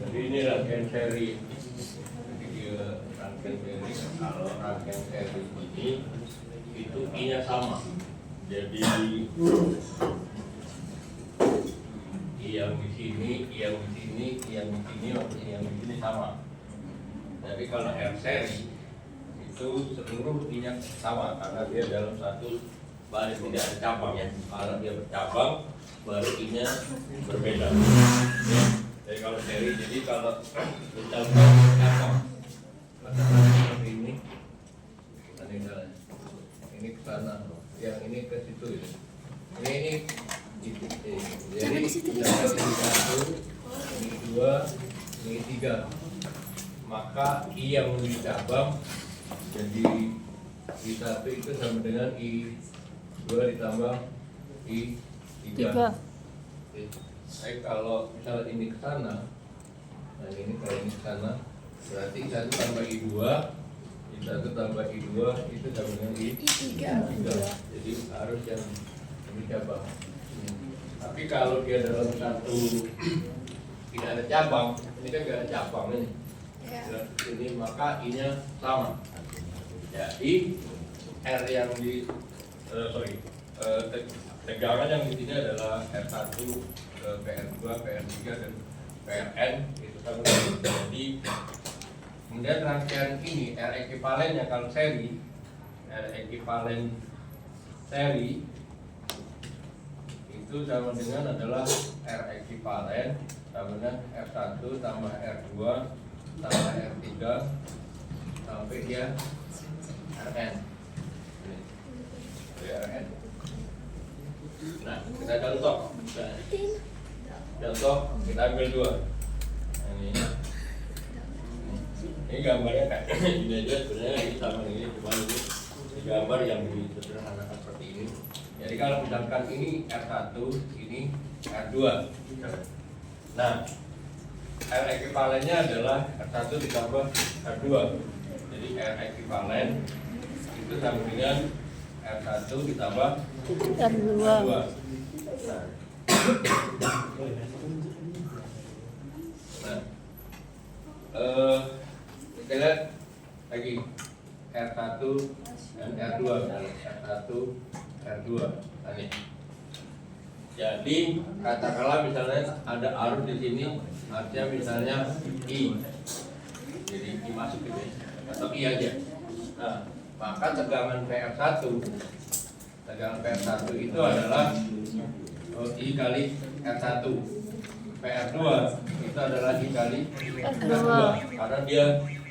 Jadi ini rangkaian seri. Jadi rangkaian seri, kalau rangkaian seri ini itu I-nya sama. Jadi I yang di sini, I yang di sini, I yang di sini, I yang di sini sama. Jadi kalau R seri itu seluruh I-nya sama karena dia dalam satu baris, tidak ada cabang ya. Kalau dia bercabang, baru I-nya berbeda. Ya. Jadi kalau seri, jadi kalau bercabang seperti ini, ini ke sana, yang ini ke situ ya. Ini jadi satu, ini dua, ini tiga. Maka I yang dicabang jadi I1 itu sama dengan I2 ditambah I3. Kalau misalnya ini ke sana, nah ini kalau ini ke sana, berarti I1 tambah I2, I1 tambah I2 itu sama dengan I3. Jadi harus yang ini cabang. Tapi kalau dia dalam satu tidak ada cabang, ini kan tidak ada cabang ini. Ini maka I-nya sama. Jadi R yang di tegangan yang di sini adalah R1, PR2, PR3 dan PRN itu sama. Jadi kemudian rangkaian ini R ekivalennya kalau seri, R ekivalen seri itu sama dengan adalah R ekivalen sama dengan R1 tambah R2 tambah R3 sampai dia Rn. Rn. Nah, kita contoh. Contoh kita ambil dua. Ini gambarnya kayak ini aja sebenarnya ini sama ini, cuma ini gambar yang disederhanakan seperti ini. Jadi kalau misalkan ini R1, ini R2. Nah, R ekivalennya adalah R1 ditambah R2. Jadi R ekivalen itu sama dengan R1 ditambah R2. Kita lihat lagi R1 dan R2. R1, R2. Ini. Jadi katakanlah misalnya ada arus di sini, arusnya misalnya I. Jadi I masuk gitu ya, atau I aja. Nah, maka tegangan PR1 itu adalah I kali R1. PR2 itu adalah I kali R2 karena dia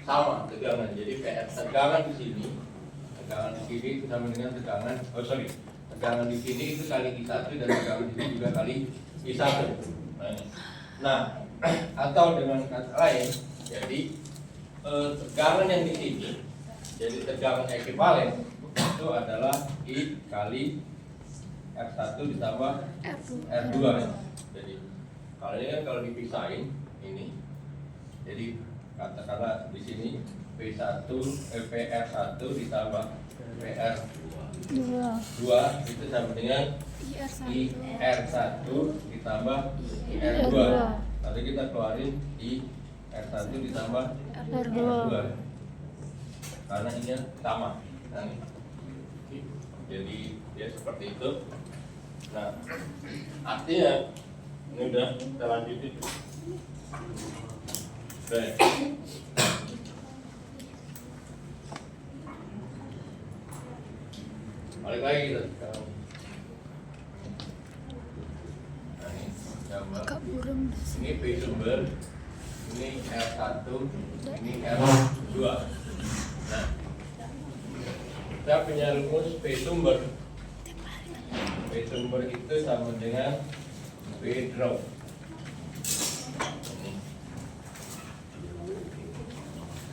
sama tegangan. Jadi PR tegangan di sini itu sama dengan tegangan tegangan di sini itu kali I1 dan tegangan di sini juga kali I1. Nah, atau dengan kata lain, jadi tegangan yang di sini, jadi tegangan ekivalen itu adalah I kali R1 ditambah R2. Jadi kalau ini kan kalau dipisahin ini, jadi katakanlah di sini PR1 ditambah PR2 itu sama dengan IR1 ditambah IR2. Nanti kita keluarin IR1 ditambah R2 karena ini sama. Jadi ya seperti itu. Nah, artinya ini udah kita lanjutin. Baik. Balik lagi kita sekarang. Nah, ini gambar. Ini P sumber, ini R1, ini R2. Nah, kita punya rumus P sumber. P sumber itu sama dengan P drop.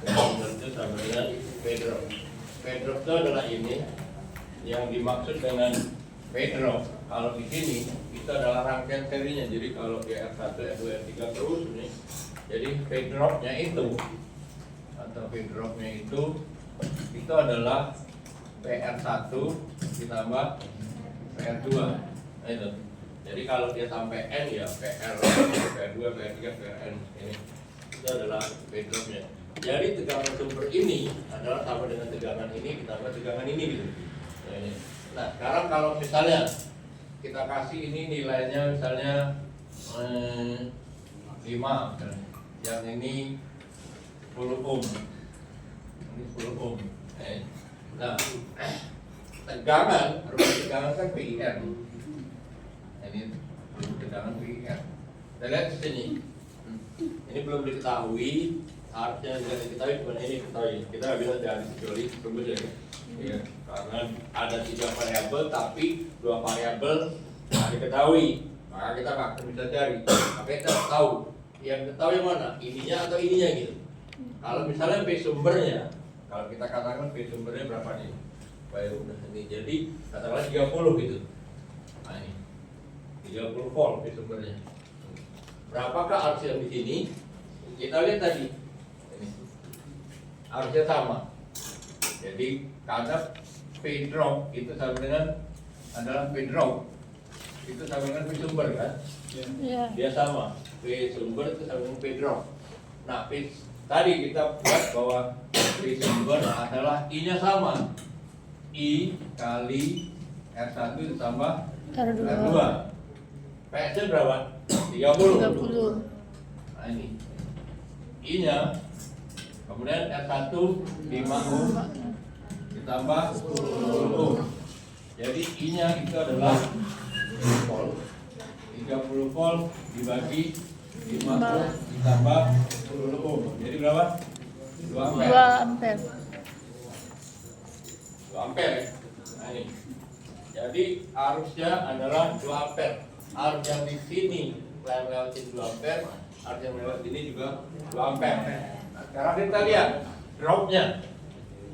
P sumber itu sama sama dengan V drop. V drop itu adalah ini yang dimaksud dengan V drop. Kalau di sini itu adalah rangkaian serinya. Jadi kalau dia R1, R2, R3 terus nih. Jadi V dropnya itu atau V dropnya itu adalah PR1 ditambah PR2. Nah, itu. Jadi kalau dia sampai N ya PR, PR2, PR3, PRN ini itu adalah V dropnya. Jadi tegangan sumber ini adalah sama dengan tegangan ini ditambah tegangan ini gitu. Nah sekarang kalau misalnya kita kasih ini nilainya misalnya 5 misalnya. Yang ini 10 ohm, ini 10 ohm. Nah tegangan, rumah tegangan kan PIR. Ini tegangan PIR. Kita lihat di sini. Ini belum diketahui, harusnya tidak diketahui, cuma ini diketahui. Kita nggak bisa cari kecuali rumus ya. Ya, karena ada 3 variabel tapi 2 variabel nggak diketahui, maka kita nggak akan bisa cari. Maka kita tahu yang tahu yang mana, ininya atau ininya gitu. Kalau misalnya P sumbernya, kalau kita katakan P sumbernya berapa nih? Baik udah ini, jadi katakanlah 30 gitu. Nah ini 30 volt P sumbernya. Berapakah arus yang di sini? Kita lihat tadi. Ini arusnya sama. Jadi karena V drop itu sama dengan adalah V drop itu sama dengan V sumber kan? Yeah. Dia sama. V sumber itu sama dengan V drop. Nah, tadi kita buat bahwa V sumber adalah I-nya sama. I kali R1 ditambah R2. PS-nya berapa? 30. Nah ini I-nya, kemudian R1 5 ohm ditambah 10 ohm. Jadi I-nya itu adalah 30 volt. 30 volt dibagi 5 ohm ditambah 10 ohm. Jadi berapa? 2 ampere. 2 ampere. Nah ini. Jadi arusnya adalah 2 ampere. Arus yang di sini lewatin 2 ampere, arus yang lewat sini juga 2 ampere. Nah, sekarang kita lihat dropnya,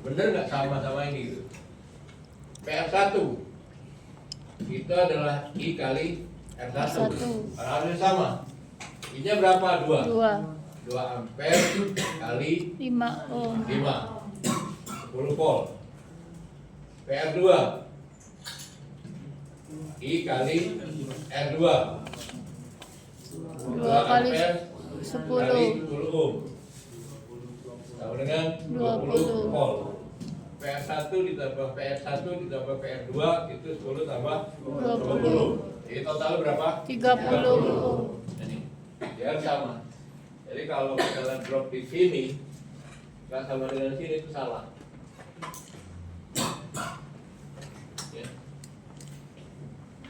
bener nggak sama-sama ini gitu. PR1 itu adalah I kali R1. Arusnya sama. I-nya berapa? 2 ampere kali 5 ohm. 10 volt. PR2 I kali R2 2 kali ampere 10 kali 10 ohm sama dengan 20 volt. PR1 ditambah PR1 ditambah PR2 itu 10 tambah 20. Jadi total berapa? 30 ohm. Ini dia sama. Jadi kalau misalnya drop di sini nggak sama dengan sini itu salah. Ya.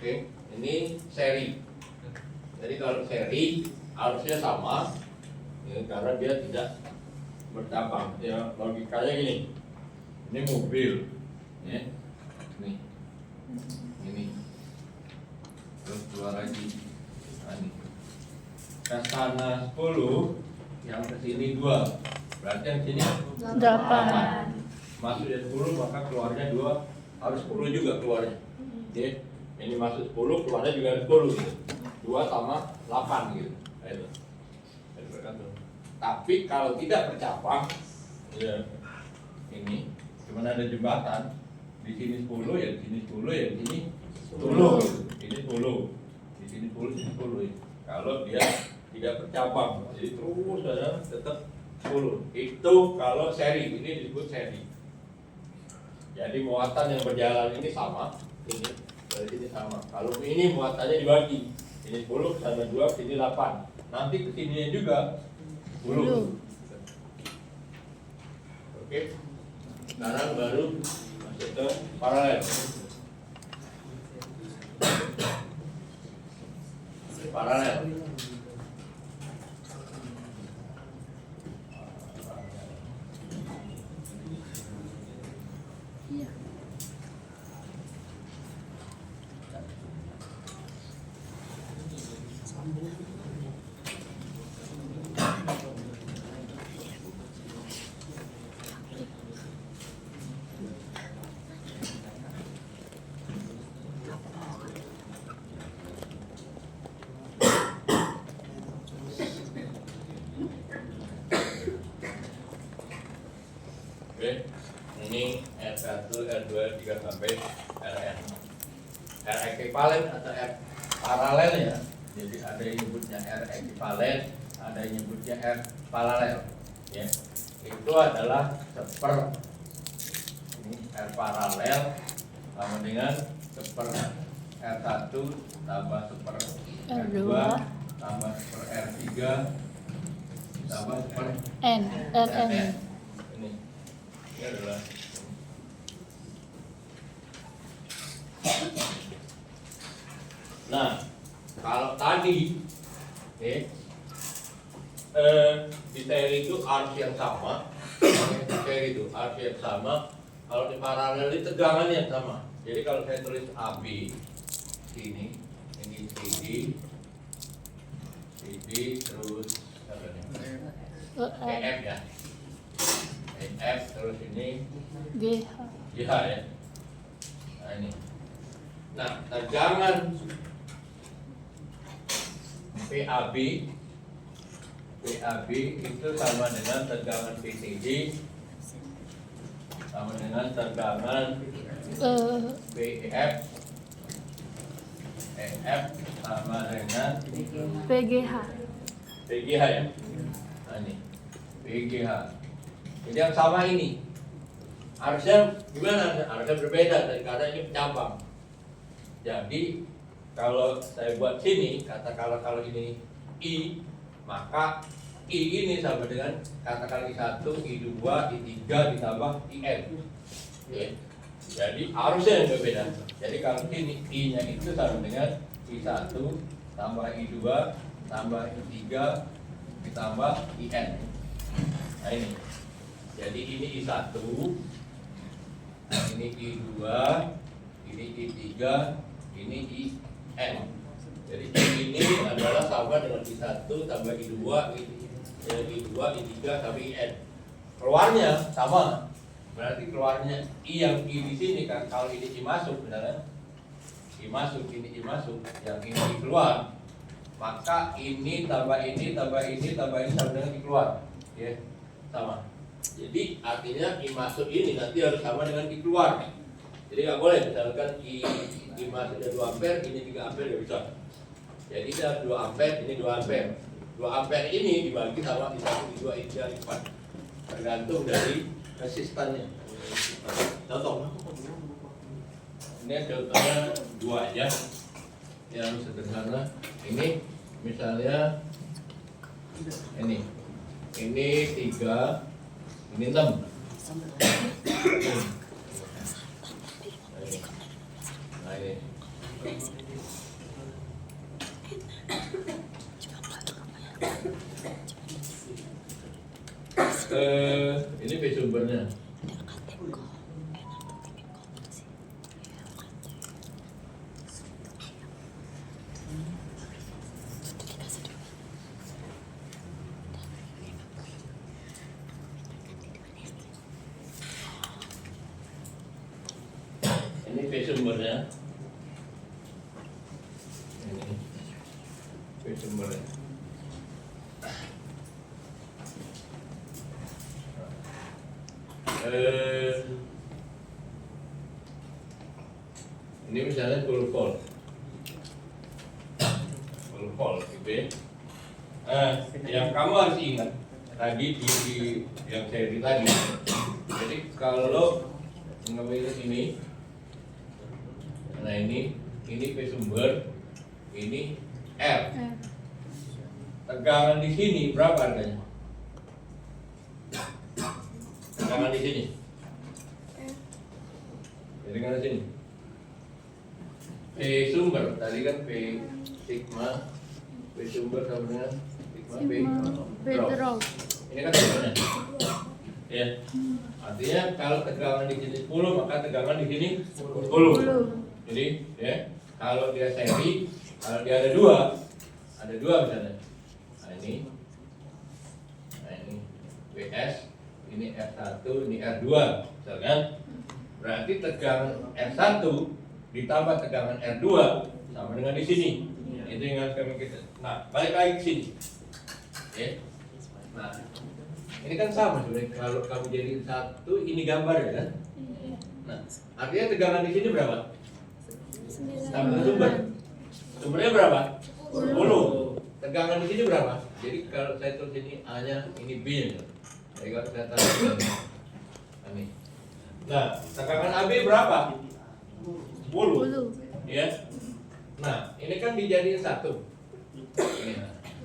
Oke, ini seri. Jadi kalau seri harusnya sama, ya, karena dia tidak bercabang. Ya logikanya gini. Ini mobil, ya. Ini. Terus keluar lagi. Nah, ini. Ke sana 10, yang ke sini 2. Berarti yang sini 8. Masuk dari 10 maka keluarnya 2, harus 10 juga keluarnya. Oke. Ini masuk 10, keluarnya juga harus 10 gitu. 2 sama 8 gitu. Itu. Tapi kalau tidak bercabang, ya ini cuma ada jembatan, di sini 10, ya di sini 10, ya di sini 10. Ini 10. Di sini 10, di sini 10. Kalau dia tidak bercabang, jadi terus saja tetap 10. Itu kalau seri, ini disebut seri. Jadi muatan yang berjalan ini sama, ini dari sini sama. Kalau ini muatannya dibagi, ini 10 sama 2, sini 8. Nanti kesininya juga 10. Oke. Sekarang baru masuk ke paralel. Paralel. Oke. Ini R1, R2, R3 sampai Rn. R ekivalen atau R paralel ya. Jadi ada yang nyebutnya R ekivalen, ada yang nyebutnya R paralel. Ya. Itu adalah seper ini R paralel sama dengan seper R1 tambah seper R2 tambah seper R3 tambah seper N, Rn. ini adalah nah kalau tadi di teori itu arus yang sama di teori itu arus yang sama, kalau di paralel itu tegangan yang sama. Jadi kalau saya tulis AB sini, ini CD terus apa nih? EF ya, EF terus ini GH. GH ya. Nah ini, nah tegangan PAB itu sama dengan tegangan PCD sama dengan tegangan PEF EF sama dengan PGH. PGH ya. Nah ini PGH. Jadi yang sama ini harusnya gimana? Harusnya berbeda karena ini cabang. Jadi kalau saya buat sini katakanlah kalau ini I, maka I ini sama dengan katakan I1, I2, I3 ditambah IN. Ya. Jadi harusnya yang berbeda. Jadi kalau ini I-nya itu sama dengan I1 tambah I2 tambah I3 ditambah IN. Nah ini. Jadi ini I1, ini I2, ini I3, ini IN. Jadi ini adalah sama dengan I1 tambah I2, I2, I3 sampai IN. Keluarnya sama. Berarti keluarnya I yang I di sini kan, kalau ini I masuk, benar? I masuk, ini I masuk, yang ini I keluar. Maka ini tambah ini tambah ini tambah ini sama dengan I keluar. Ya, sama. Jadi artinya I masuk ini nanti harus sama dengan I keluar. Jadi nggak boleh misalkan I masuknya 2 ampere, ini 3 ampere nggak bisa. Jadi kita 2 ampere, ini 2 ampere. 2 ampere ini dibagi sama I1, I2, I3, I4. Tergantung dari resistannya. Contoh. Ini contohnya 2 aja. Yang sederhana. Ini misalnya ini 3, ini 6. Nah ini. Ini P sumbernya. Ini P sumbernya. Ini P sumbernya. Ini misalnya 10 volt gitu ya. Yang kamu harus ingat tadi di yang seri tadi. Jadi kalau mengambil ini, nah ini P sumber, ini R. Tegangan di sini berapa harganya? Tegangan di sini. Jadi kan di sini. P sumber tadi kan P sigma, P sumber sama dengan sigma P drop. Ini kan sumbernya. Ya. Artinya kalau tegangan di sini 10 maka tegangan di sini 10. Jadi ya, kalau dia seri, kalau dia ada dua misalnya. Nah ini PS, ini R1, ini R2, misalkan. Berarti tegangan R1 ditambah tegangan R2 sama dengan di sini. Itu yang harus kami kita. Nah, balik lagi ke sini. Oke. Nah, Ini kan sama sebenarnya. Kalau kamu jadi satu, ini gambar ya kan? Nah, artinya tegangan di sini berapa? Sama sumber. Sumbernya berapa? 10. Tegangan di sini berapa? Jadi kalau saya tulis ini A-nya, ini B-nya. Jadi kalau saya taruh ini. Nah, tegangan AB berapa? 10. Ya. Nah, ini kan dijadiin satu. Ini,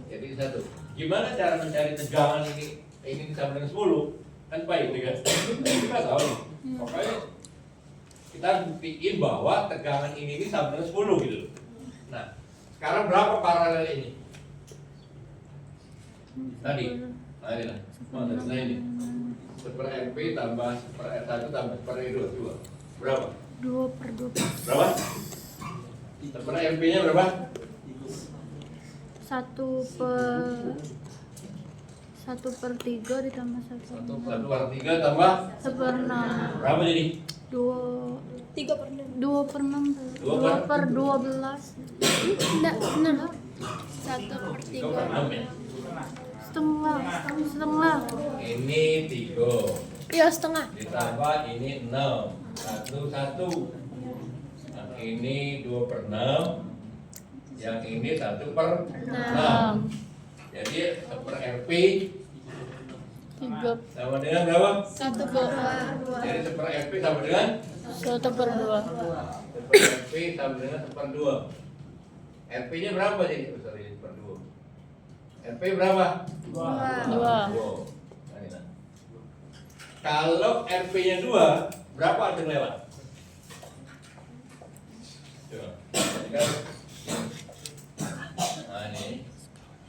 jadi satu. Gimana cara mencari tegangan ini? Ini sama dengan 10. Kan baik, kan? Kita tahu. Pokoknya kita buktiin bahwa tegangan ini sama dengan 10 gitu. Nah, sekarang berapa paralel ini? Tadi. Nah, ini lah. Nah, ini. Super RP tambah super R1 tambah super R2. Berapa? 2/2. Berapa? Super RP-nya berapa? 1/3 ditambah 1/6. 1/3 tambah 1/6. berapa jadi? 2/6. 2/12. Enggak, benar. 1/3. 3/6 ya? Setengah. Ini 3 Iya, setengah. ditambah ini 6. 1. Nah, ini 2/6. Yang ini 1/6. Jadi super RP 3. sama dengan berapa? 1/2. Jadi super RP sama dengan 1/2. super RP sama dengan 1/2. RP-nya berapa jadi? Oh, sorry, 1/2. RP berapa? 2. Nah, ini. Kalau RP-nya 2, berapa ada yang lewat? Coba. Ini kan, nah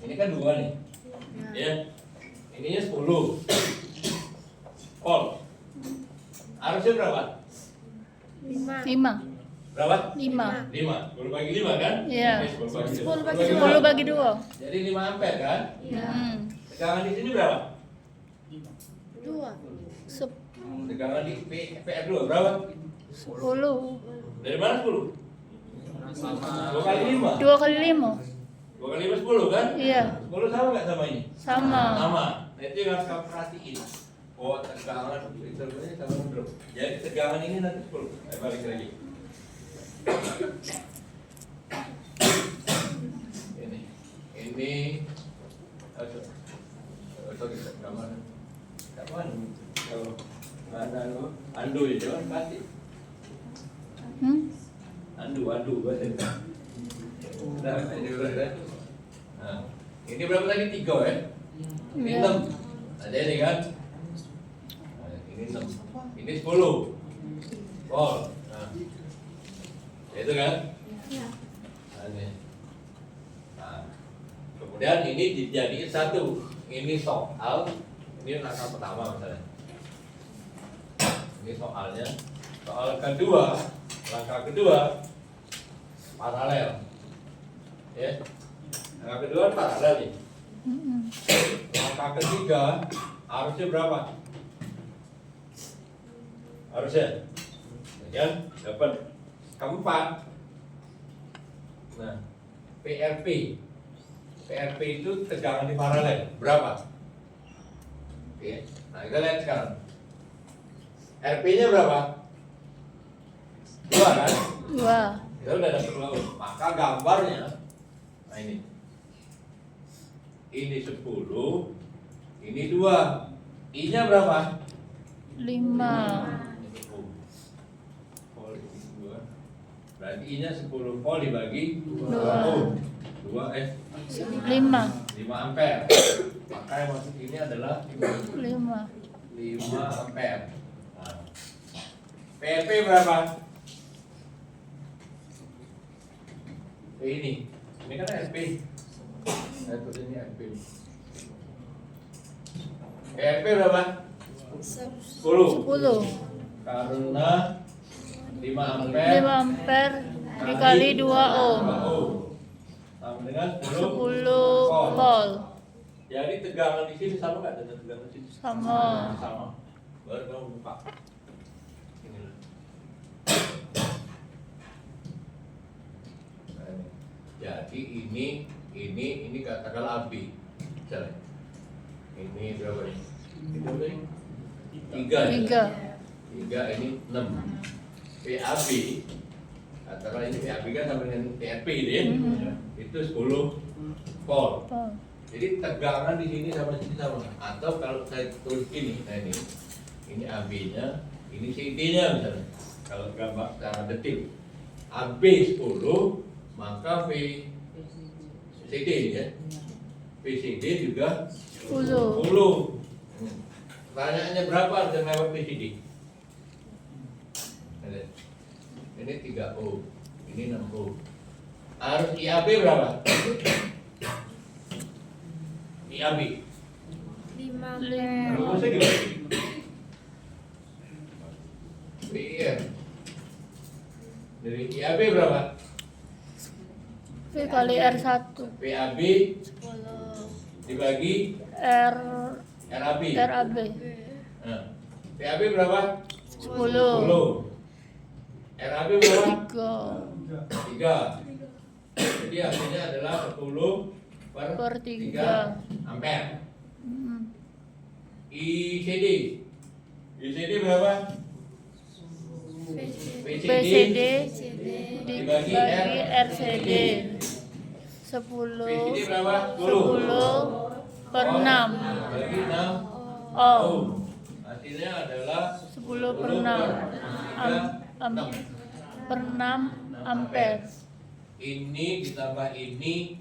ini kan 2 nih. Ya. Ininya 10 volt. Harusnya berapa? 5. Berapa? 5. 5. 10 bagi 5 kan? Iya. 10 10 bagi 2. Jadi 5 ampere kan? Tegangan di sini berapa? 2. Tegangan di PR2 berapa? 10. Dari mana 10? 2 kali 5. 2 kali 5. 2 kali 5 10 kan? Iya. 10 sama nggak sama ini? Sama. Sama. Nah itu yang harus kamu perhatiin. Oh tegangan intervalnya sama belum? Jadi tegangan ini nanti 10. Balik lagi. Ini sorry, kapan kalau nggak ada andu ya jangan kasih andu nah ini udah kan. Nah ini berapa tadi 3 ya? Ini 6. Ada ini kan? Nah, ini 6. Ini 10. Volt. Nah. Itu kan? Nah, ini. Nah, kemudian ini dijadiin satu. Ini soal. Ini langkah pertama misalnya. Ini soalnya. Soal kedua, langkah kedua paralel. Ya. Langkah kedua paralel nih. Langkah ketiga harusnya berapa? Harusnya ya dapat keempat. Nah, PRP itu tegangan di paralel berapa? Oke, nah kita lihat sekarang. RP-nya berapa? 2 kan? 2. Kita udah dapat 2. Maka gambarnya, nah ini 10, ini 2. I-nya berapa? 5. Ini volt ini 2. Berarti I-nya 10 volt dibagi 2 5 ampere. Maka yang masuk ini adalah 5 ampere. Nah. PRP berapa? Ini kan RP. Saya tulis ini RP. PRP berapa? 10. Karena 5 ampere 5 ampere dikali 2 ohm. Sama dengan 10 10 volt. Jadi tegangan di sini sama nggak dengan tegangan di sini? Sama. Sama. Baru kamu buka. Ini loh. Jadi ini katakanlah AB. Misalnya. Ini berapa nih? Itu nih 3. 3 ini 6. PAB antara ini PAB kan sama dengan PRP gitu ya. Itu 10 volt. Jadi tegangan di sini sama sini sama. Atau kalau saya tulis ini, nah ini AB-nya, ini CD-nya misalnya. Kalau gambar secara detil, AB 10, maka VCD ya. VCD juga 10. Pertanyaannya berapa harga lewat VCD? Ini 3 ohm, ini 6 ohm. Harus IAB berapa? IAB 5 rumusnya gimana? PR dari IAB berapa? V kali R1 PAB dibagi RAB. RAB Nah, PAB berapa? 10 RAB berapa? 3 3. Jadi hasilnya adalah 10 per 3 ampere. ICD berapa? PCD dibagi dibagi RCD 10 PCD berapa? 10 per 6 Bagi 6 ohm. Hasilnya adalah 10 per 6 per 6 ampere. Ini ditambah ini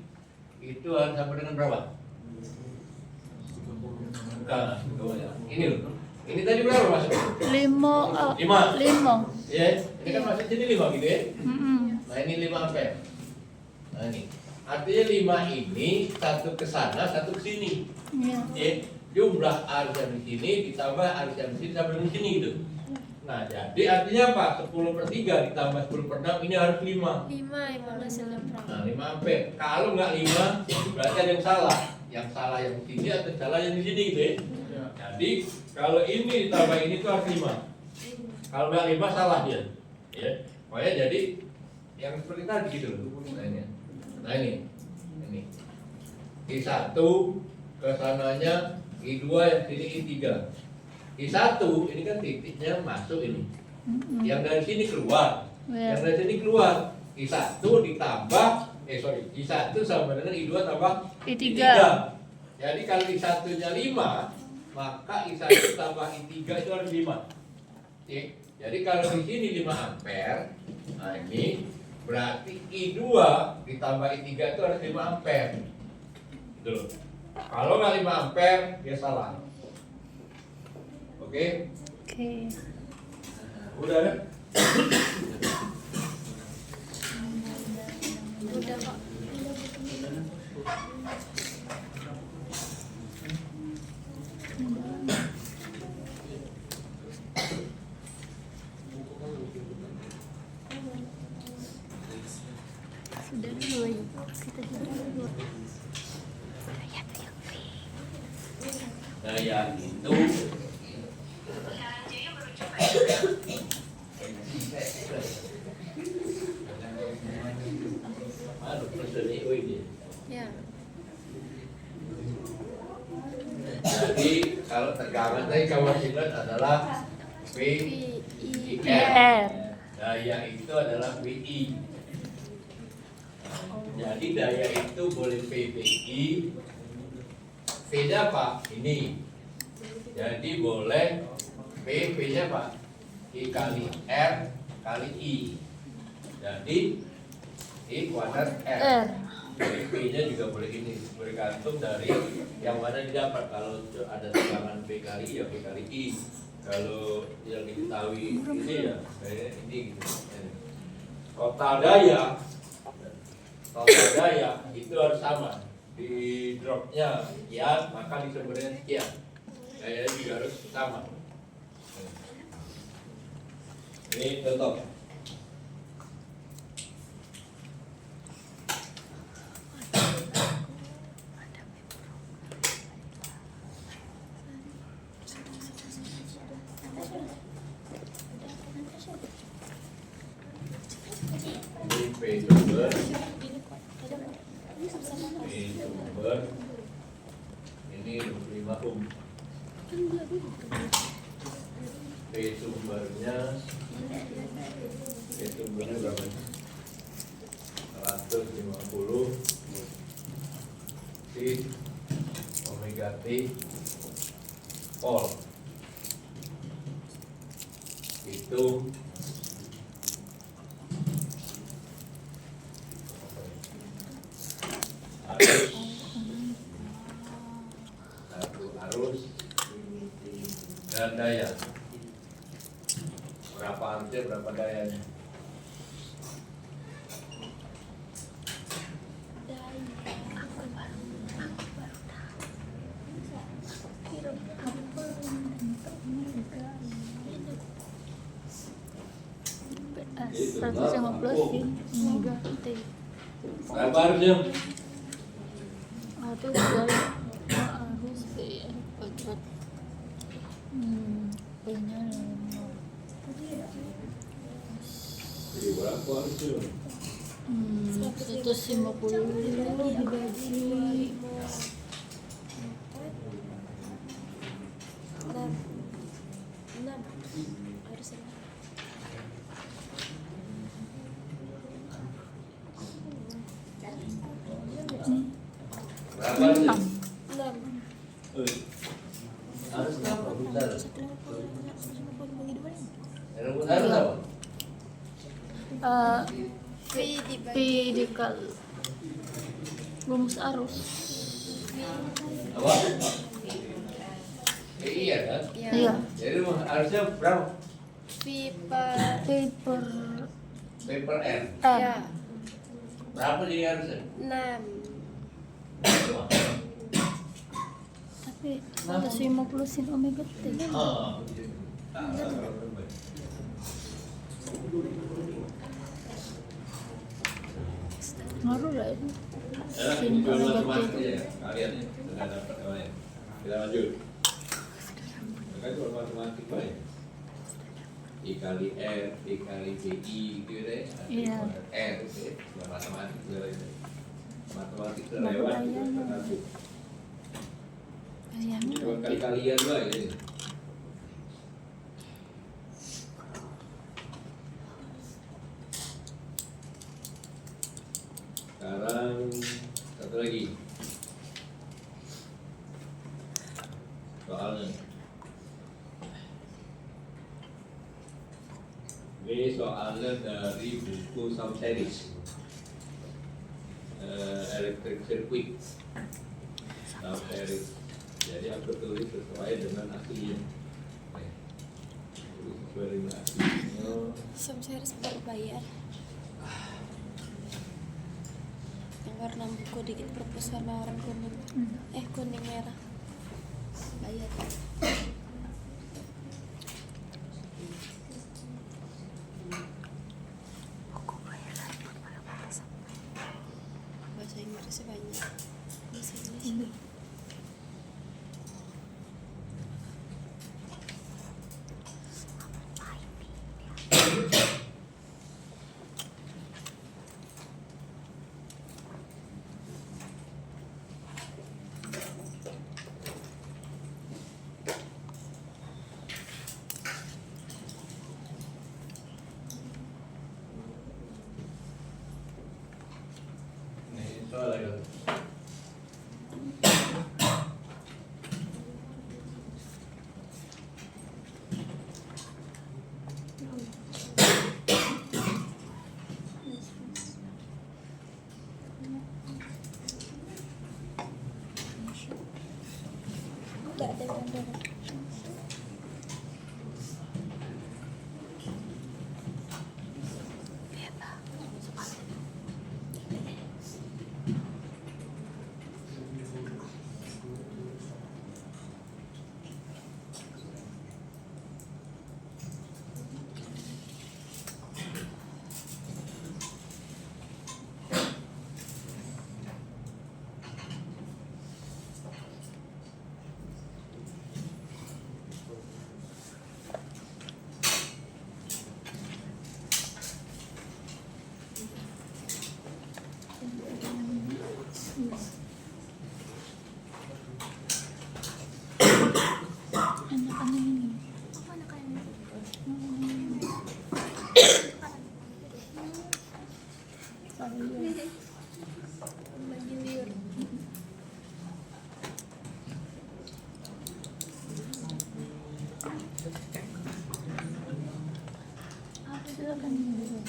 itu harus sama dengan berapa? Bukan, ini loh. Ini tadi berapa masuk? 5 5. Ya, ini kan masuk jadi 5 gitu ya. Nah, ini 5 ampere. Nah, ini. Artinya 5 ini satu ke sana, satu ke sini. Iya. Ya, jumlah arus yang di sini ditambah arus yang di sini sama dengan sini gitu. Nah, jadi artinya apa? 10 per 3 ditambah 10 per 6 ini harus 5. 5 hasilnya berapa? Nah, 5 ampere. Kalau nggak 5, berarti ada yang salah. Yang salah yang di sini atau salah yang di sini gitu ya. Jadi, kalau ini ditambah ini tuh harus 5. Kalau nggak 5 salah dia. Ya. Pokoknya jadi yang seperti tadi gitu loh. Nah, ini. I1 ke sananya, I2 yang sini I3. I1 ini kan titiknya masuk ini. Yang dari sini keluar. Iya. Yang dari sini keluar. I1 ditambah I1 sama dengan I2 tambah I3. Jadi kalau I1-nya 5, maka I1 tambah I3 itu harus 5. Oke. Jadi kalau di sini 5 ampere, nah ini berarti I2 ditambah I3 itu harus 5 ampere. Gitu loh. Kalau nggak 5 ampere, dia salah. Oke? Udah ada? Udah kok. Sudah dulu ya. Kita dulu. Daya itu aduh, persennya ini. Ya. Jadi kalau tegangan tadi kamu ingat adalah I VR. Daya itu adalah VI. Jadi daya itu boleh PVI. V-nya apa? Ini. Jadi boleh PV-nya apa? I kali R kali I. Jadi I kuadrat R. P-nya juga boleh ini, bergantung dari yang mana didapat. Kalau ada tegangan P kali I, ya P kali I. Kalau yang diketahui ini ya kayak ini gitu. Total daya itu harus sama. Di dropnya sekian, maka di sumbernya sekian. Dayanya juga harus sama. Ini contoh. Ini P sumber, ini 25 ohm. sumbernya berapa? 150 sin omega T pol itu arus dan daya. Berapa ampere, berapa dayanya? PS 150 sin omega T. Berapa arusnya? Atau juga arus P kuadrat. P-nya 5. Jadi berapa arusnya? 150 dibagi 6 harus 6. Berapa arusnya? 6. Arus berapa? Besar. 150 bagi 2. Yang besar berapa? P P dibagi dikali rumus arus. Apa? Iya kan? ya. Iya. Jadi arusnya berapa? P per P per Paper R. M. ya Berapa jadi arusnya? 6. Tapi 150 sin omega T. Oh. Ngaruh lah itu. Enak, Sin ini jual omega matematik T. ya. Kalian ya, sudah dapat namanya. Kita lanjut. Kita jual matematik Pak ya. I kali R, I kali BI gitu deh. Iya. R itu ya. Jual matematik jual itu. Matematik itu Nggak lewat. kebayang. Kayaknya Jual kali-kalian lah ini. Sekarang satu lagi soalnya. Ini soalnya dari buku Sam Series Electric Circuit Sam Series. Jadi aku tulis sesuai dengan aslinya. Tulis sesuai dengan aslinya. Samsers baru bayar. Yang warna buku dikit perpus warna orang kuning. Kuning merah. Bayar. Bahasa Inggrisnya banyak. Bahasa Inggris. kan dulu.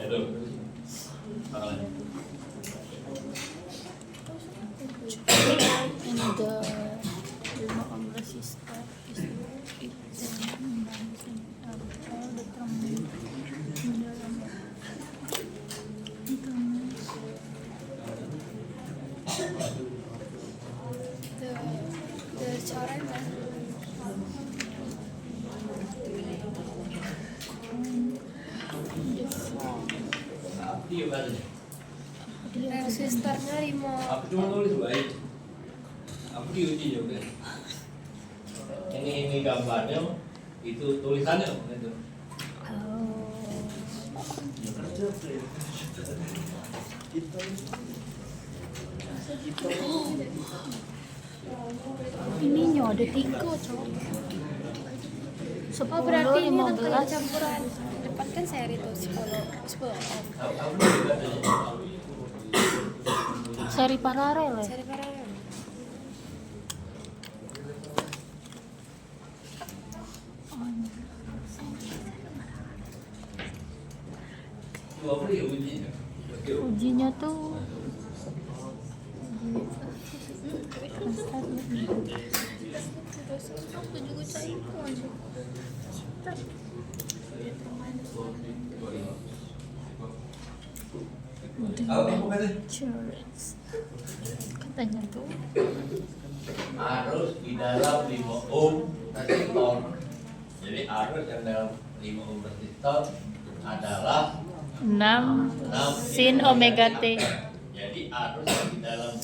Aduh. Tangan. And the Lima Umbra sister is all the term di dalam The Chorena. Apa dia katanya? Dan sisternya Limo. Aku cuma nulis baik. Aku diuji juga. Ini gambarnya, itu tulisannya gitu. Ininya ada 3 cowok. Oh berarti ini 10, tentang 15. campuran. Depan kan seri tuh 10 Aku juga katanya. Seri paralel ya. Seri paralel. Itu apa dia ujinya? Ujinya tuh Aku juga cari aja. Apa katanya? insurance. Katanya tuh Arus di dalam 5 ohm resistor. Jadi arus yang dalam 5 ohm resistor adalah 6 6 sin omega T. Jadi arus yang di dalam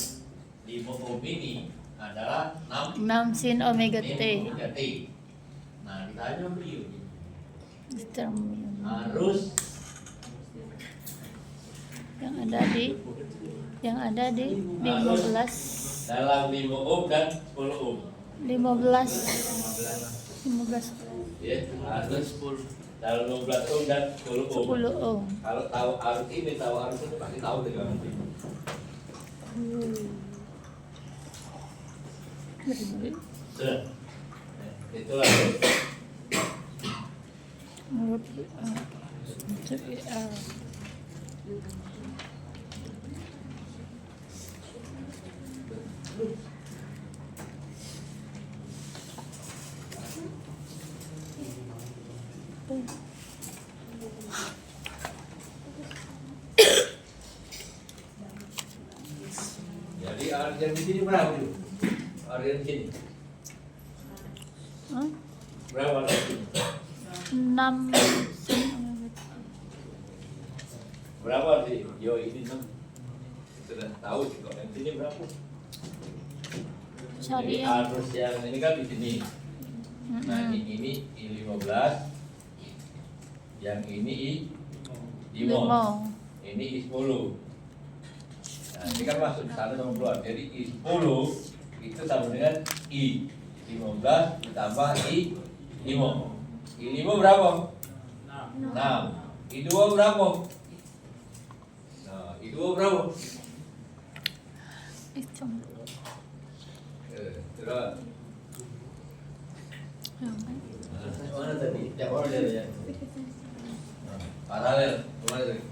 5 ohm ini adalah 6 6 sin omega sin T. omega T. Nah, ditanya beliau Determin. arus yang ada di 15 dalam 5 ohm dan 10 ohm. 15 Ya, arus dalam 15 ohm dan 10 ohm. 10 ohm. Kalau tahu arus ini, tahu arus itu pasti tahu deh kan. Sudah. Itulah. Menurut Jadi arus yang di sini berapa dulu? Arus yang di sini berapa arus di sini? 6 sin omega T. Berapa sih? Yo ini 6. Sudah tahu sih kok yang di sini berapa? Jadi Cari yang arus yang ini kan di sini. Nah ini I15, yang ini I5, 5. ini I10. Nah ini kan masuk ke sana sama keluar. Jadi I10 itu sama dengan I15 ditambah I5. I5 berapa? 6. I2 berapa? Nah I2 berapa? Itu Terus mana tadi? Yang mana dia? Paralel, kemana tadi?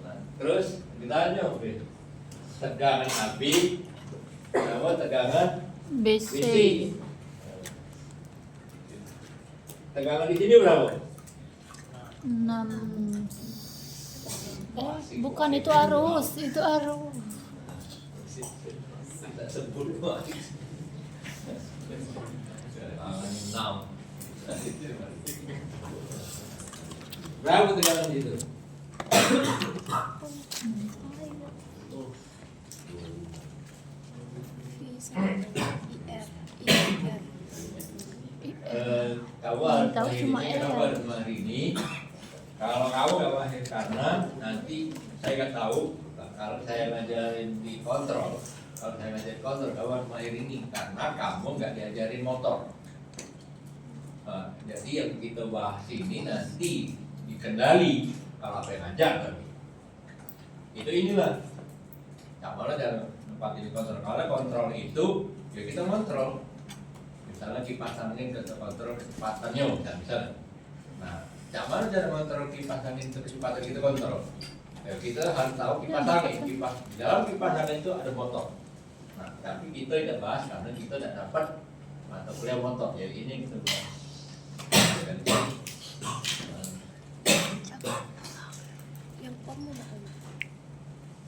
Nah, terus ditanya, tegangan api sama tegangan BC. BC. Tegangan di sini berapa? 6. Bukan itu arus, itu arus. Tidak sebut lagi. 6. Berapa tegangan di situ? Kamu harus Tahu cuma ini, R. kamu harus hari ini. Kalau kamu nggak mahir karena nanti saya nggak tahu kalau saya ngajarin di kontrol, kamu harus mengiringi karena kamu nggak diajarin motor. Jadi yang kita bahas ini nanti dikendali kalau apa yang ngajak tadi. Itu inilah. Sama lah dalam tempat ini kontrol. Kalau kontrol itu ya kita kontrol. Misalnya kipas angin kita kontrol kecepatannya, misalnya. Nah, sama cara kontrol kipas angin kecepatan kita kontrol. Ya, kita harus tahu kipas angin. Di dalam kipas angin itu ada motor. Nah, tapi kita tidak bahas karena kita tidak dapat mata kuliah motor. Jadi ini yang kita bahas. Yang kamu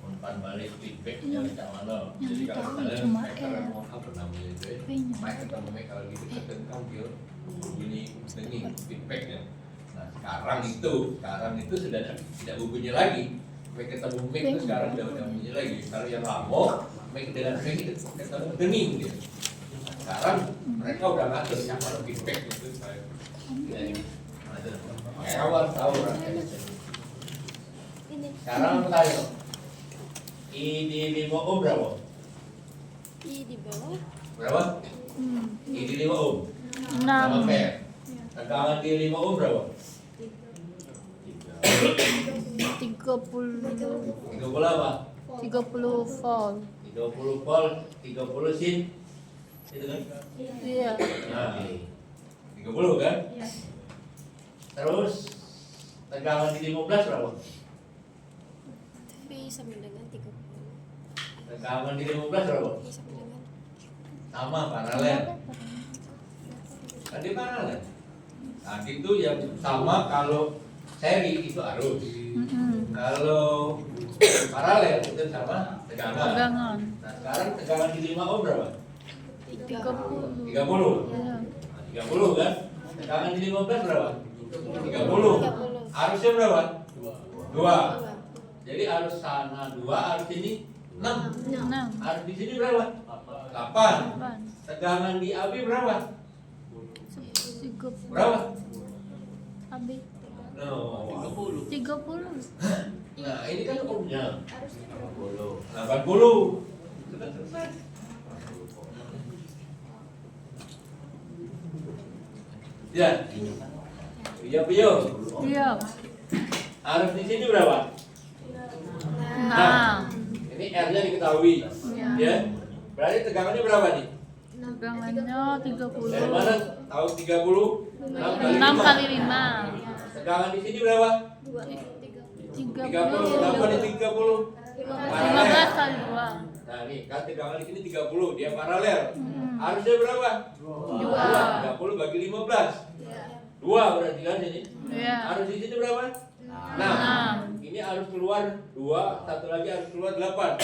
umpan balik feedback yang tidak mana. Jadi kalau misalnya mereka mau apa namanya itu, mereka ketemu kalau gitu ketengkang dia bunyi denging feedback ya. Nah sekarang itu sudah tidak bunyi lagi. Mereka ketemu mic itu sekarang udah bunyi lagi. Kalau yang lama mic dengan mic itu ketemu denging gitu. Sekarang mereka udah ngatur siapa feedback itu saya. Kayak awal tahu rasanya. Sekarang tanya, I di 5 ohm berapa? I di bawah. Berapa? I di 5 ohm. 6. Sama PF. Tegangan di 5 ohm berapa? 30 apa? 30 volt. 30 volt, 30 sin. Itu kan? Iya. Nah, 30 kan? Terus tegangan di 15 berapa? V sama dengan 30. Tegangan di 15 berapa? V sama dengan Sama, paralel. Tadi paralel. Nah, itu yang sama kalau seri itu arus. Kalau paralel itu sama tegangan. Tegangan. Nah, sekarang tegangan di 5 ohm berapa? 30. 30. Iya. Nah, 30 kan? Tegangan di 15 berapa? 30. Arusnya berapa? 2. Jadi arus sana 2, arus ini 6. 6. Arus di sini berapa? 8. Tegangan di AB berapa? 30. Berapa? Habis. No. 30. Nah, ini kan umumnya 80. Sudah selesai. Ya. Iya, Iya. Arus di sini berapa? 6. Ini R-nya diketahui. Ya. Berarti tegangannya berapa nih? Tegangannya 30. Dari mana tahu 30? 6 kali 5. Tegangan di sini berapa? 30. 30. Berapa di 30? 15 kali 2. Nah, nih, kan tegangan di sini 30, dia paralel. Arusnya berapa? 2. 30 bagi 15. 2 berarti kan ini. Iya. Arus di sini berapa? 6. Ini arus keluar 2, satu lagi arus keluar 8.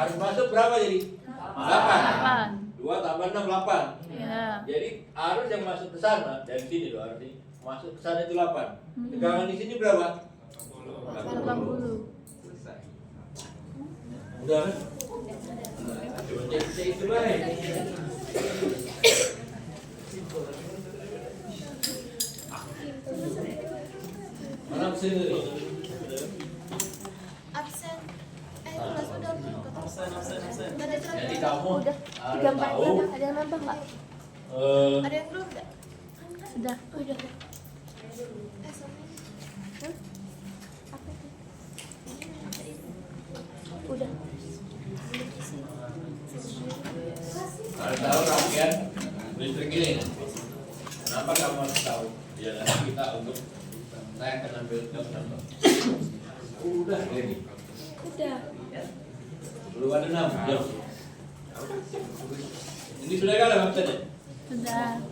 Arus masuk berapa jadi? 8. 2 tambah 6, 8. Iya. Jadi arus yang masuk ke sana dari sini loh, arus ini masuk ke sana itu 8. Tegangan di sini berapa? 80. Selesai. Udah kan? Coba cek itu baik. Mana absen tadi? Absen. Kelas udah. Jadi kamu Udah. harus tahu. Ada yang nambah nggak? Ada yang belum nggak? Sudah. Udah. Apa itu? Udah. Harus tahu rangkaian listrik ini. Kenapa kamu harus tahu? Ya nanti kita untuk saya akan ambil contoh. Udah ini. Udah. Belum ada 6 jam. Ini sudah kalah maksudnya? Sudah.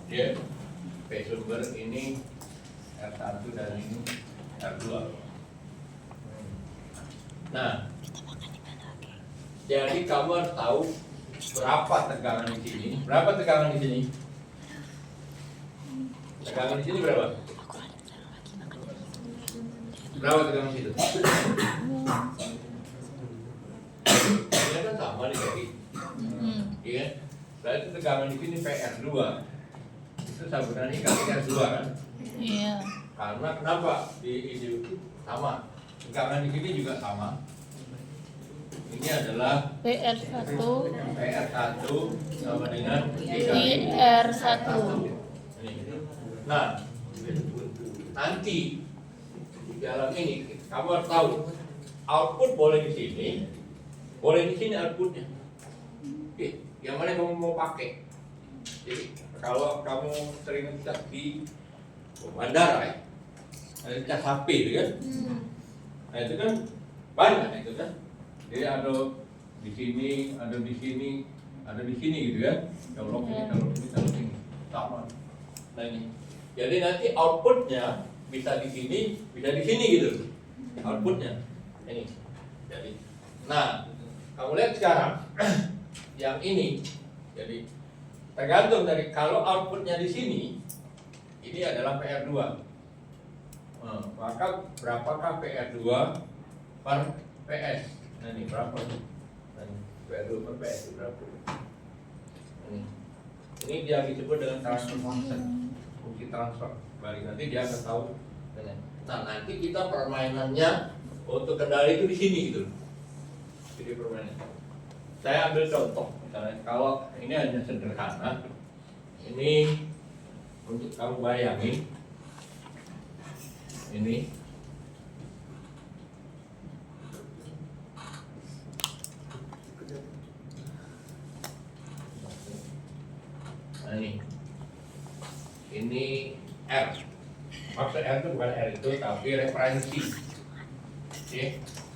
dia P sumber ini R1 dan ini R2. Nah, jadi kamu harus tahu berapa tegangan di sini, berapa tegangan di sini. Tegangan di sini berapa? Berapa tegangan di situ? Ini kan sama nih tadi. Iya. Berarti tegangan di sini PR2. Itu sabunan ini kali R2 kan? Iya. Karena kenapa? Di sama. Tegangan di sini juga sama. Ini adalah PR1 PR1 sama dengan IR1. Nah, nanti di dalam ini kamu harus tahu output boleh di sini outputnya. Oke, yang mana kamu mau pakai? Jadi kalau kamu sering ngecas di bandara ya, ada cas HP itu kan? Nah itu kan banyak itu kan? Jadi ada di sini, ada di sini, ada di sini gitu kan? Kalau ini, kalau ini, kalau ini sama. Nah ini. Jadi nanti outputnya bisa di sini gitu. Outputnya ini. Jadi, nah kamu lihat sekarang yang ini. Jadi tergantung dari kalau outputnya di sini, ini adalah PR2. Maka berapakah PR2 per PS? Nah ini berapa? Nah, PR2 per PS itu berapa? Ini dia disebut dengan transfer function. Fungsi transfer, balik nanti dia akan tahu. Nah nanti kita permainannya untuk kendali itu di sini gitu. Jadi permainan. Saya ambil contoh, misalnya kalau ini hanya sederhana, ini untuk kamu bayangin, ini nah ini R. Maksud R itu bukan R itu tapi referensi. Oke,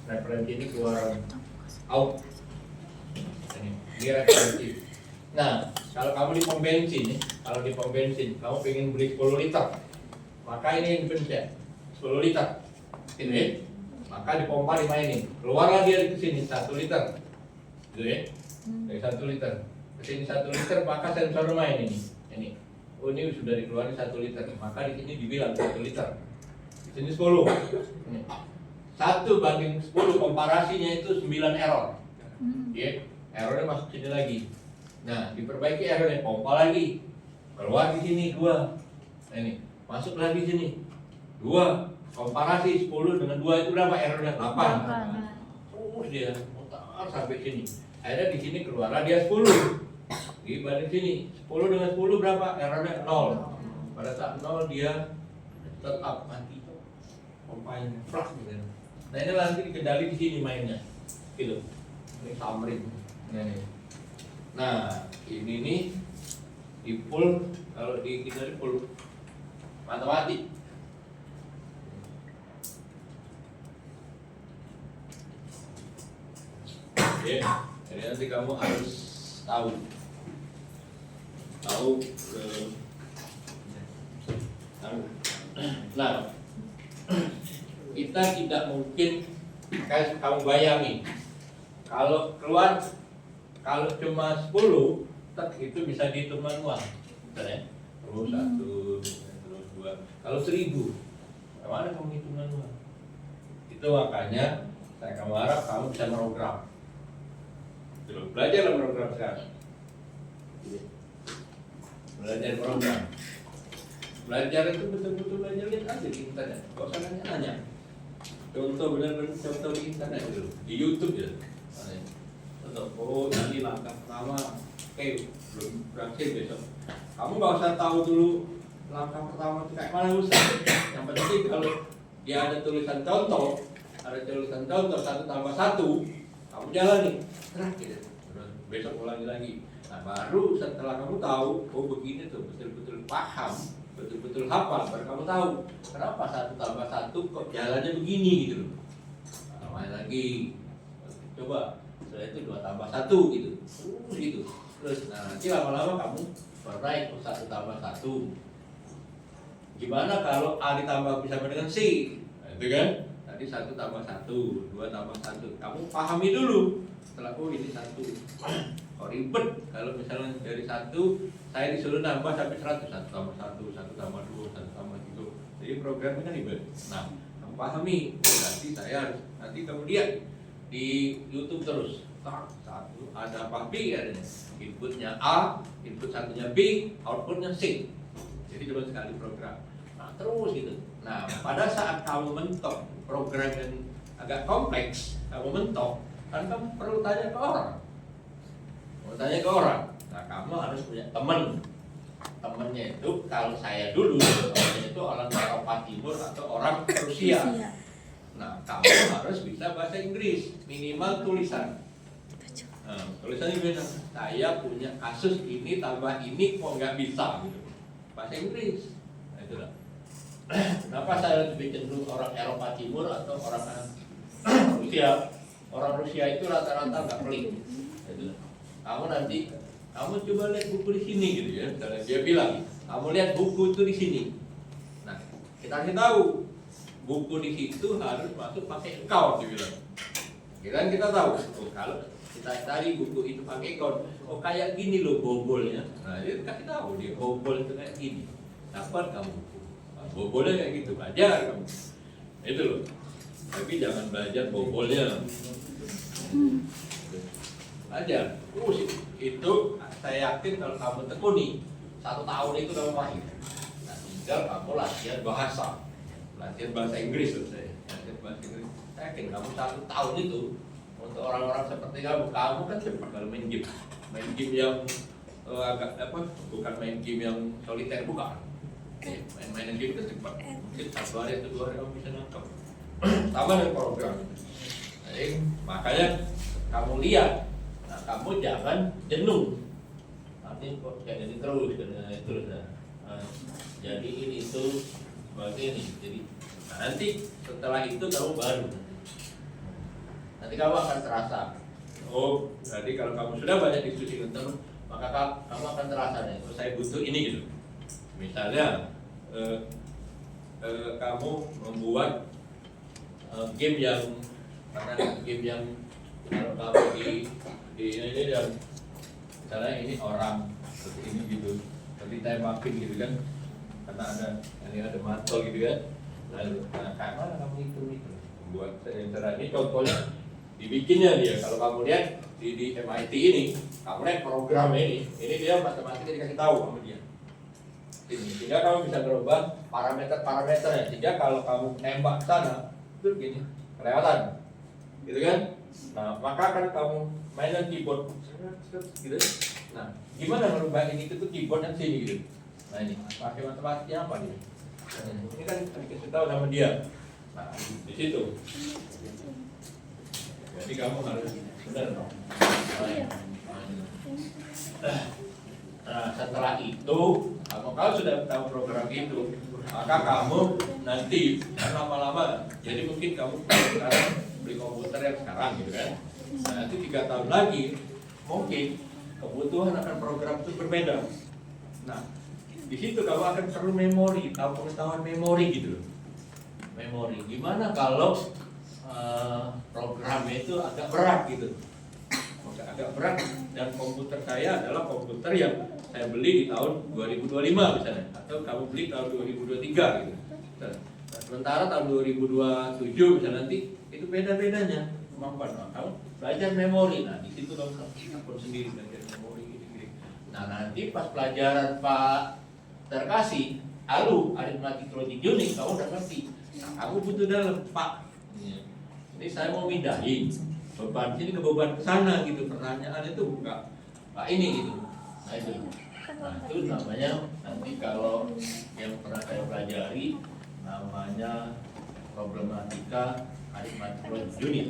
referensi ini keluaran out. Ini referensi. Nah, kalau kamu di pom bensin, kamu pengen beli 10 liter, maka ini dipencet 10 liter, gitu ya. Maka dipompa dimainin, keluarlah dia ke sini 1 liter, gitu ya. Dari 1 liter ke sini 1 liter, maka sensor main ini. Oh ini sudah dikeluarin 1 liter, maka di sini dibilang 1 liter, di sini 10. Ini. 1 banding 10 komparasinya itu 9 error, ya. Errornya masuk sini lagi. Nah diperbaiki errornya, pompa lagi, keluar di sini 2. Nah, ini masuk lagi sini 2, komparasi 10 dengan 2 itu berapa errornya? 8. Terus dia mutar sampai sini. Akhirnya di sini keluarlah dia 10. Dibanding sini 10 dengan 10 berapa? Errornya 0. Pada saat 0 dia tetap mati. Pompanya flash gitu. Nah ini nanti dikendali di sini mainnya. Gitu. Ini summary. Nah, ini nih di full, kalau di kita di full mati. Oke, jadi nanti kamu harus tahu. Nah, kita tidak mungkin kayak kamu bayangin kalau keluar, kalau cuma 10 itu bisa dihitung manual, misalnya terus 1, terus 2. Kalau 1000, bagaimana kamu hitung manual? Itu makanya kamu harap kamu bisa program. Belajar program sekarang. Belajar program. Belajar itu betul-betul belajar lihat aja di internet. Gak usah nanya. Contoh benar-benar contoh di internet dulu, di YouTube ya. Oh ini langkah pertama, oke belum berhasil besok. Kamu nggak usah tahu dulu langkah pertama itu kayak mana, usah. Yang penting kalau dia ada tulisan contoh, 1 tambah 1, kamu jalani. Terakhir, terus besok ulangi lagi. Nah baru setelah kamu tahu, oh begini tuh, betul-betul paham, betul-betul hafal, baru kamu tahu kenapa 1 tambah 1 kok jalannya begini gitu loh. Nah, main lagi, coba setelah itu 2 tambah 1 gitu, terus gitu. Terus nah nanti lama-lama kamu Pernah ikut 1+1. Gimana kalau A ditambah bisa dengan C? Nah, itu kan? Tadi 1+1, 2+1. Kamu pahami dulu. Setelah ini 1. Oh ribet kalau misalnya dari 1 saya disuruh nambah sampai 100, 1+1, 1+2, 1+3. Jadi programnya kan ribet. Nah, kamu pahami. Nanti saya harus, nanti kamu lihat di YouTube terus. Satu ada apa B adanya. Inputnya A, input satunya B, outputnya C. Jadi cuma sekali program. Nah terus gitu. Nah pada saat kamu mentok program yang agak kompleks, kamu mentok, kan kamu perlu tanya ke orang. Mau tanya ke orang. Nah kamu harus punya teman. Temennya itu kalau saya dulu, temennya itu orang Eropa Timur atau orang Rusia. Nah kamu harus bisa bahasa Inggris, minimal tulisan. Nah, tulisannya beda. Saya punya kasus ini tambah ini kok nggak bisa gitu. Bahasa Inggris. Nah, itu lah. Kenapa saya lebih cenderung orang Eropa Timur atau orang Rusia? Orang Rusia itu rata-rata nggak pelit. Gitu. Kamu nanti, kamu coba lihat buku di sini gitu ya. Dan dia bilang, kamu lihat buku itu di sini. Nah, kita kasih tahu buku di situ harus masuk pakai account dibilang. Kita tahu. Oh, kalau kita cari buku itu pakai account, oh kayak gini loh bobolnya. Nah, dia kasih tahu dia bobol itu kayak gini. Dapat kamu buku. Nah, bobolnya kayak gitu, belajar kamu. Itu loh. Tapi jangan belajar bobolnya. Belajar. Terus itu saya yakin kalau kamu tekuni 1 tahun itu kamu mahir. Nah, tinggal kamu latihan bahasa. Latihan bahasa Inggris loh saya. Latihan bahasa Inggris. Saya yakin kamu 1 tahun itu untuk orang-orang seperti kamu kan cepat kalau main game yang agak apa, bukan main game yang soliter, bukan. Main game itu cepat, mungkin 1 hari atau 2 hari kamu bisa nangkap. Sama dengan program. Jadi makanya kamu lihat, nah kamu jangan jenuh. Nanti kok kayak jadi terus. Nah, jadi ini itu sebagai ini. Jadi nanti setelah itu kamu baru. Nanti kamu akan terasa. Oh, jadi kalau kamu sudah banyak diskusi dengan teman, maka kamu akan terasa nih. Oh, saya butuh ini gitu. Misalnya, kamu membuat game yang kalau kamu di ini dan misalnya ini orang seperti ini gitu, seperti tembakin gitu kan, karena ada mantul gitu kan. Lalu, nah karena kamu itu buat cara ini contohnya. Dibikinnya dia, kalau kamu lihat di MIT ini, kamu lihat program ini dia matematika dikasih tahu sama dia. Ini, sehingga kamu bisa berubah parameter-parameternya. Sehingga kalau kamu nembak sana, itu gini, kelihatan, gitu kan? Nah, maka kan kamu mainan keyboard, gitu. Nah, gimana merubah ini itu keyboard yang sini gitu? Nah ini, pakai matematiknya apa dia? Ini kan dikasih tahu sama dia. Nah, di situ. Jadi kamu harus benar dong. Nah setelah itu, kalau sudah tahu program itu, maka kamu nanti lama-lama, jadi mungkin kamu sekarang beli komputer yang sekarang gitu kan. Nah, nanti 3 tahun lagi, mungkin kebutuhan akan program itu berbeda. Nah di situ kamu akan perlu memori, tahu pengetahuan memori gitu. Memori. Gimana kalau programnya itu agak berat gitu, agak berat, dan komputer saya adalah komputer yang saya beli di tahun 2025 misalnya, atau kamu beli tahun 2023 gitu. Nah, sementara tahun 2027 misalnya nanti itu beda-bedanya kemampuan. Nah, kamu belajar memori, nah di situ kamu sendiri belajar memori gitu. Nah nanti pas pelajaran Pak terkasih aritmatik logic unit kamu udah ngerti. Nah, kamu butuh dalam Pak. Ini saya mau mindahin beban sini ke beban ke sana gitu, pertanyaan itu buka Pak ini gitu. Nah itu namanya nanti kalau yang pernah saya pelajari namanya problematika aritmatik logic unit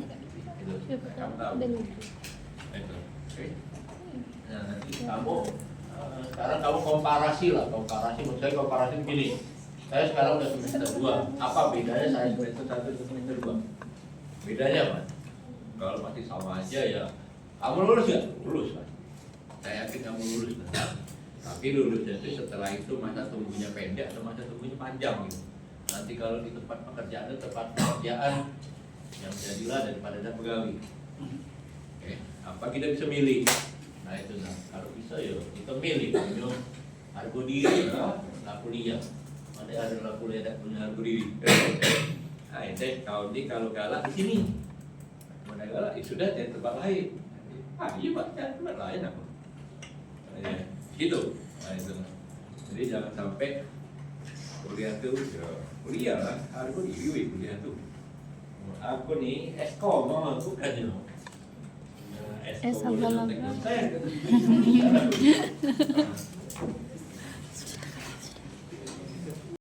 gitu. Kamu tahu itu. Oke. Nah nanti kamu sekarang kamu komparasi menurut saya komparasi begini. Saya sekarang udah semester 2, apa bedanya saya semester 1 dan semester 2? Bedanya apa? Kalau masih sama aja ya, kamu lulus ya? Lulus kan? Saya yakin kamu lulus kan? Tapi lulusnya itu setelah itu masa tunggunya pendek atau masa tunggunya panjang gitu. Nanti kalau di tempat pekerjaan itu tempat pekerjaan yang jadilah daripada ada pegawai. Oke, apa kita bisa milih? Nah itu nah, kalau bisa ya kita milih. Ini harga diri lah, laku kuliah. Ada laku kuliah dan punya harga diri. Nah itu kau ini kalau galak di sini, mana galak ya sudah di tempat lain. Iya pak, tempat lain apa? Ya, gitu. Nah itu. Jadi jangan sampai kuliah tuh ya, kuliah lah, harga diri kuliah tuh. Aku nih eskom, bukan ya. Sama-sama.